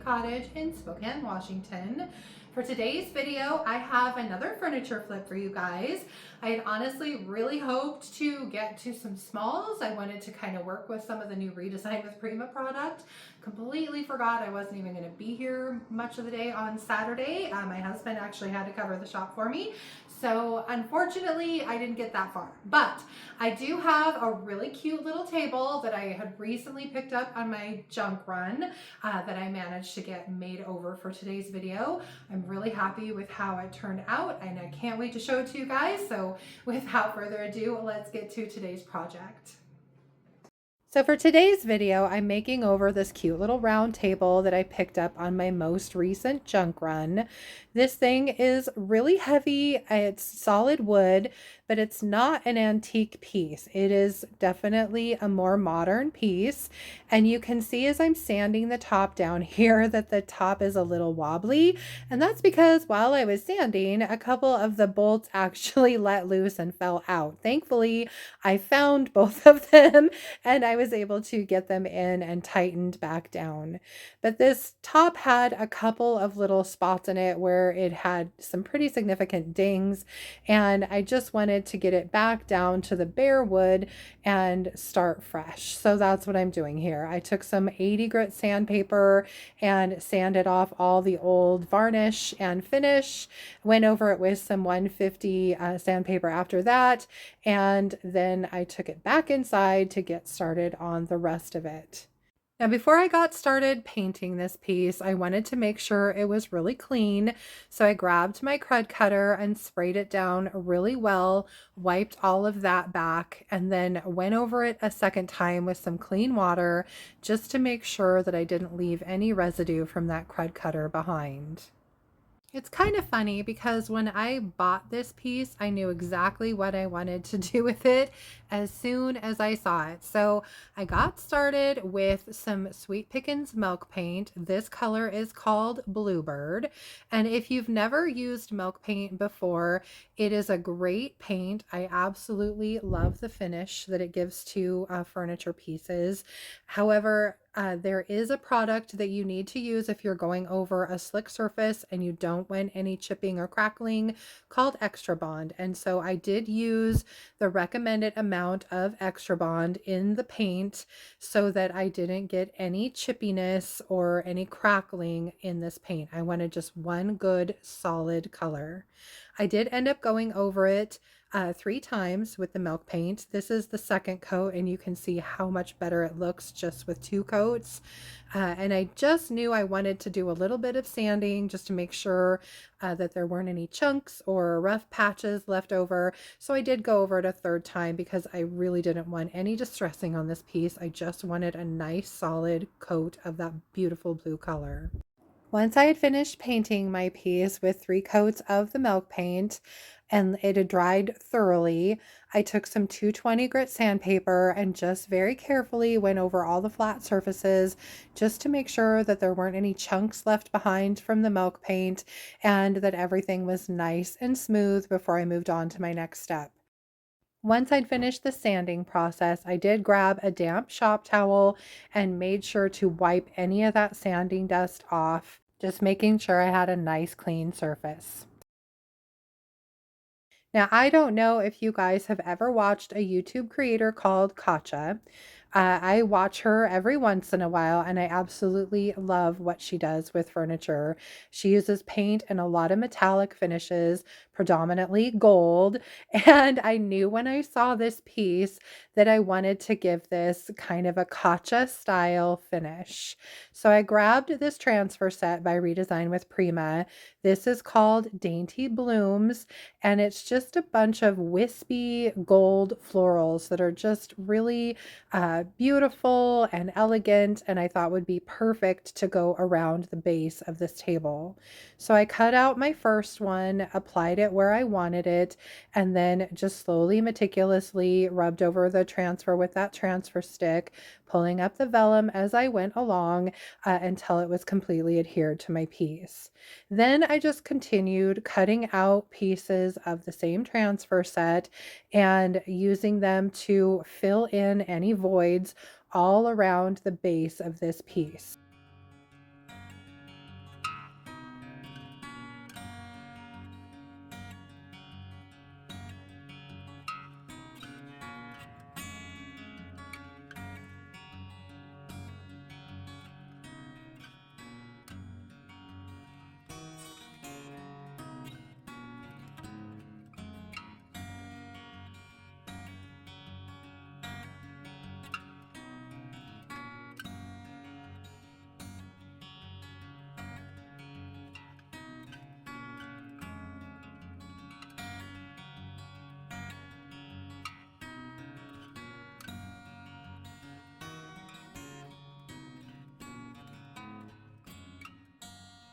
cottage in Spokane, Washington. For today's video, I have another furniture flip for you guys. I had honestly really hoped to get to some smalls. I wanted to kind of work with some of the new Redesign with Prima product. Completely forgot I wasn't even going to be here much of the day on Saturday. My husband actually had to cover the shop for me. So unfortunately, I didn't get that far, but I do have a really cute little table that I had recently picked up on my junk run that I managed to get made over for today's video. I'm really happy with how it turned out and I can't wait to show it to you guys. So without further ado, let's get to today's project. So for today's video, I'm making over this cute little round table that I picked up on my most recent junk run. This thing is really heavy. It's solid wood, but it's not an antique piece. It is definitely a more modern piece. And you can see as I'm sanding the top down here that the top is a little wobbly. And that's because while I was sanding, a couple of the bolts actually let loose and fell out. Thankfully, I found both of them and I was able to get them in and tightened back down. But this top had a couple of little spots in it where it had some pretty significant dings, and I just wanted to get it back down to the bare wood and start fresh. So that's what I'm doing here. I took some 80 grit sandpaper and sanded off all the old varnish and finish, went over it with some 150 sandpaper after that, and then I took it back inside to get started on the rest of it. Now, before I got started painting this piece, I wanted to make sure it was really clean. So I grabbed my crud cutter and sprayed it down really well, wiped all of that back, and then went over it a second time with some clean water just to make sure that I didn't leave any residue from that crud cutter behind. It's kind of funny because when I bought this piece, I knew exactly what I wanted to do with it as soon as I saw it. So I got started with some Sweet Pickins Milk Paint. This color is called Bluebird. And if you've never used milk paint before, it is a great paint. I absolutely love the finish that it gives to furniture pieces. However, there is a product that you need to use if you're going over a slick surface and you don't want any chipping or crackling, called Extra Bond. And so I did use the recommended amount of Extra Bond in the paint so that I didn't get any chippiness or any crackling in this paint. I wanted just one good solid color. I did end up going over it 3 times with the milk paint. This is the second coat and you can see how much better it looks just with 2 coats. And I just knew I wanted to do a little bit of sanding just to make sure that there weren't any chunks or rough patches left over. So I did go over it a 3rd time because I really didn't want any distressing on this piece. I just wanted a nice solid coat of that beautiful blue color. Once I had finished painting my piece with 3 coats of the milk paint and it had dried thoroughly, I took some 220 grit sandpaper and just very carefully went over all the flat surfaces just to make sure that there weren't any chunks left behind from the milk paint and that everything was nice and smooth before I moved on to my next step. Once I'd finished the sanding process, I did grab a damp shop towel and made sure to wipe any of that sanding dust off, just making sure I had a nice clean surface. Now, I don't know if you guys have ever watched a YouTube creator called Katja. I watch her every once in a while, and I absolutely love what she does with furniture. She uses paint and a lot of metallic finishes, predominantly gold. And I knew when I saw this piece that I wanted to give this kind of a Katja style finish. So I grabbed this transfer set by Redesign with Prima. This is called Dainty Blooms, and it's just a bunch of wispy gold florals that are just really beautiful and elegant, and I thought would be perfect to go around the base of this table. So I cut out my first one, applied it where I wanted it, and then just slowly, meticulously rubbed over the transfer with that transfer stick, pulling up the vellum as I went along until it was completely adhered to my piece. Then I just continued cutting out pieces of the same transfer set and using them to fill in any voids all around the base of this piece.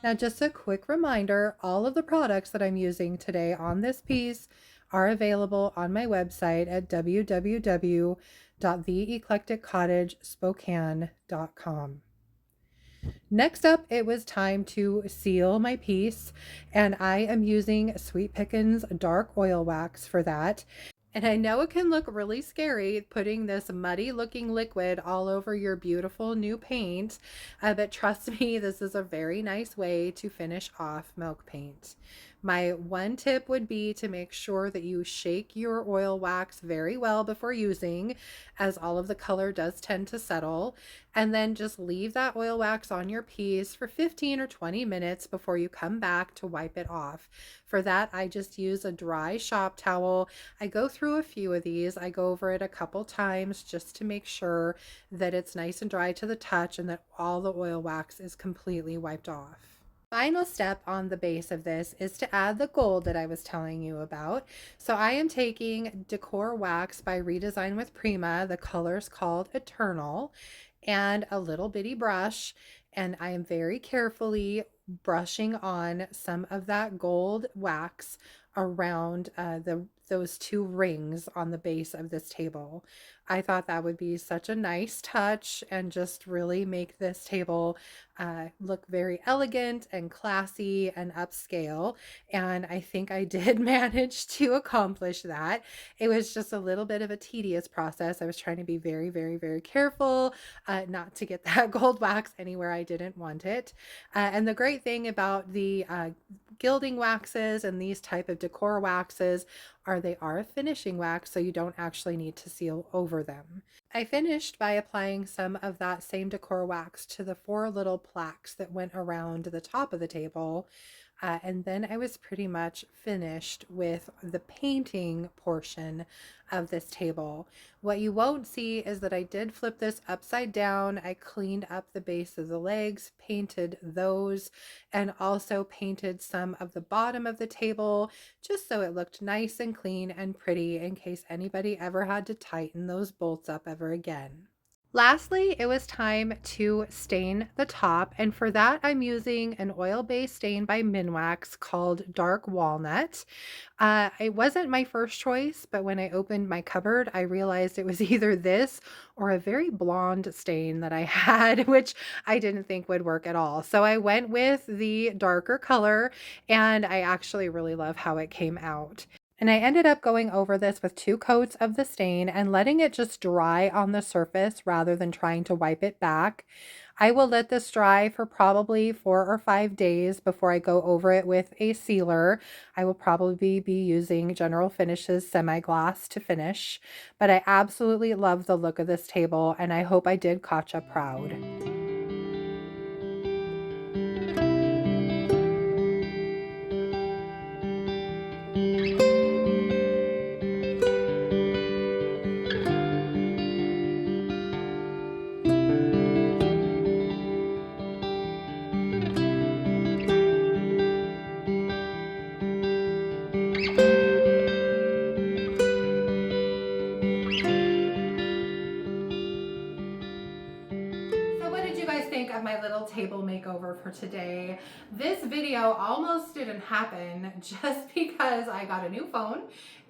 Now, just a quick reminder, all of the products that I'm using today on this piece are available on my website at www.theeclecticcottagespokane.com. Next up, it was time to seal my piece, and I am using Sweet Pickins dark oil wax for that. And I know it can look really scary putting this muddy looking liquid all over your beautiful new paint, but trust me, this is a very nice way to finish off milk paint. My one tip would be to make sure that you shake your oil wax very well before using, as all of the color does tend to settle, and then just leave that oil wax on your piece for 15 or 20 minutes before you come back to wipe it off. For that, I just use a dry shop towel. I go through a few of these. I go over it a couple times just to make sure that it's nice and dry to the touch and that all the oil wax is completely wiped off. Final step on the base of this is to add the gold that I was telling you about. So I am taking Decor Wax by Redesign with Prima. The color's called Eternal, and a little bitty brush, and I am very carefully brushing on some of that gold wax around those two rings on the base of this table. I thought that would be such a nice touch and just really make this table look very elegant and classy and upscale. And I think I did manage to accomplish that. It was just a little bit of a tedious process. I was trying to be very, very, very careful not to get that gold wax anywhere I didn't want it. And the great thing about the gilding waxes and these type of decor waxes are they are a finishing wax, so you don't actually need to seal over them. I finished by applying some of that same decor wax to the 4 little plaques that went around the top of the table. And then I was pretty much finished with the painting portion of this table. What you won't see is that I did flip this upside down. I cleaned up the base of the legs, painted those, and also painted some of the bottom of the table just so it looked nice and clean and pretty in case anybody ever had to tighten those bolts up ever again. Lastly, it was time to stain the top, and for that I'm using an oil-based stain by Minwax called Dark Walnut. It wasn't my first choice, but when I opened my cupboard, I realized it was either this or a very blonde stain that I had, which I didn't think would work at all. So I went with the darker color, and I actually really love how it came out. And I ended up going over this with 2 coats of the stain and letting it just dry on the surface rather than trying to wipe it back. I will let this dry for probably 4 or 5 days before I go over it with a sealer. I will probably be using General Finishes Semi-Gloss to finish, but I absolutely love the look of this table, and I hope I did Katja proud. Think of my little table makeover for today. This video almost didn't happen just because I got a new phone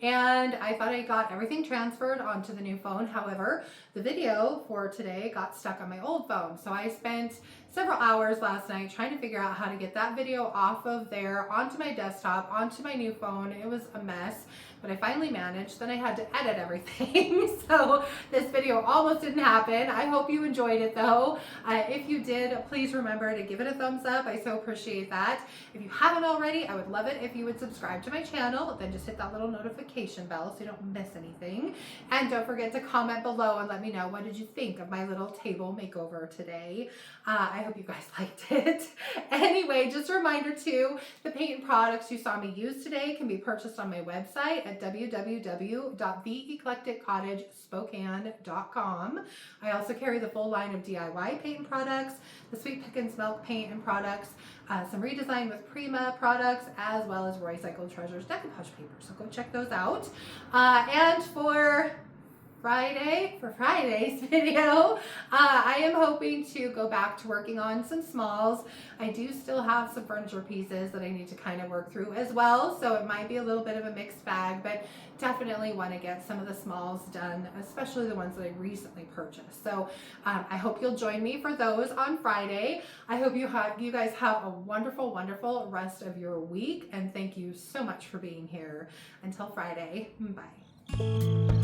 and I thought I got everything transferred onto the new phone. However, the video for today got stuck on my old phone. So I spent several hours last night trying to figure out how to get that video off of there onto my desktop, onto my new phone. It was a mess, but I finally managed. Then I had to edit everything. So this video almost didn't happen. I hope you enjoyed it though. If you did, please remember to give it a thumbs up. I so appreciate that. If you haven't already, I would love it if you would subscribe to my channel. Then just hit that little notification bell so you don't miss anything. And don't forget to comment below and let me know, what did you think of my little table makeover today? I hope you guys liked it. Anyway, just a reminder too, the paint and products you saw me use today can be purchased on my website at www.theeclecticcottagespokane.com. I also carry the full line of DIY paint and products, the Sweet Pickins Milk Paint and products, some Redesign with Prima products, as well as Recycled Treasures decoupage paper. So go check those out. And for Friday, for Friday's video, I am hoping to go back to working on some smalls. I do still have some furniture pieces that I need to kind of work through as well, so it might be a little bit of a mixed bag, but definitely want to get some of the smalls done, especially the ones that I recently purchased. So I hope you'll join me for those on Friday. I hope you guys have a wonderful, wonderful rest of your week, and thank you so much for being here. Until Friday, bye.